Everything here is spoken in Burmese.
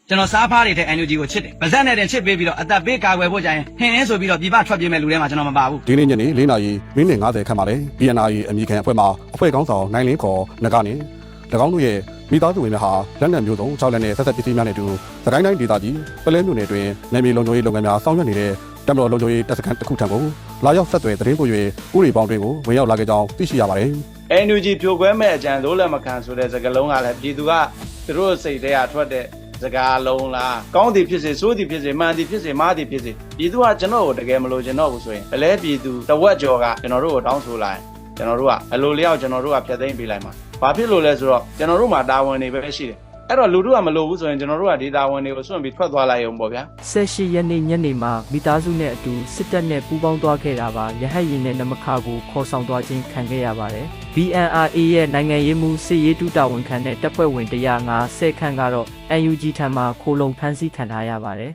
ကျွန်တော်စားဖားတွေတဲ့ NUG ကိုချစ်တယ်ဗဇက်နဲ့တင်ချစ်ပေးပြီးတော့အသက်ပေးကာကွယ်ဖို့ကြရင်ဟင်းလင်းဆိုပြီးတော့ပြပထွက်ပြေးမဲ့လူတွေမှာကျွန်တော်မပါဘူး ဒီနေ့ညနေ4 နာရီမိနစ်50ခန့်မှာလဲ BNI အမည်ခံအဖွဲ့မှအဖွဲ့ကောင်းဆောင်နိုင်လင်းခေါ်နဂါနဲ့၎င်းတို့ရဲ့မိသားစုဝင်များဟာလက်နက်မျိုးစုံ6လက်နဲ့ဆက်ဆက်ပစ္စည်းများနဲ့အတူသတိုင်းတိုင်းဒေသကြီးပလဲမြို့နယ်တွင်နယ်မြေလုံခြုံရေးလုပ်ငန်းများဆောင်ရွက်နေတဲ့တမတော်လုံခြုံရေးတပ်စခန်းတစ်ခုထံကိုလာရောက်ဆက်သွယ်သတင်းပို့၍ဥရီပေါင်းတွင်ကိုဝင်ရောက်လာခဲ့ကြောင်းသိရှိရပါတယ် NUG ဖြိုခွဲမဲ့အကြံသိုးလက်မခံဆိုတဲ့စကားလုံးကလည်းပြည်သူကသူတို့စိတ်ထဲကထွက်တဲ့စကားလုံးလားကောင်းသည်ဖြစ်စေဆိုးသည်ဖြစ်စေမှန်သည်ဖြစ်စေမှားသည်ဖြစ်စေပြည်သူကကျွန်တော်ကိုတကယ်မလို့ကျွန်တော်ကိုဆိုရင်အလဲပြည်သူတဝက်ကျော်ကကျွန်တော်တို့ကိုတောင်းဆိုလိုက်ကျွန်တော်တို့ကအလိုလျောက်ကျွန်တော်တို့ကဖျက်သိမ်းပေးလိုက်မှာဘာဖြစ်လို့လဲဆိုတော့ကျွန်တော်တို့မှာတာဝန်တွေပဲရှိတယ်အဲ့တော့လူတို့ကမလို့ဘူးဆိုရင်ကျွန်တော်တို့ကဒီတာဝန်တွေကိုစွန့်ပြီးထွက်သွားလိုက်အောင်ပေါ့ဗျာ 18 ရက်နေ့ညနေမှာမိသားစုနဲ့အတူစစ်တပ်နဲ့ပူးပေါင်းသွားခဲ့တာပါရဟတ်ရင်နဲ့နမခကိုခေါ်ဆောင်သွားခြင်းခံခဲ့ရပါတယ် BNRA ရဲ့နိုင်ငံရေးမှုစစ်ရေးတူတာဝန်ခံတဲ့တပ်ဖွဲ့ဝင်150ခန့်ကတော့ NUG ထံမှခိုလုံဖမ်းဆီးခံထားရပါတယ်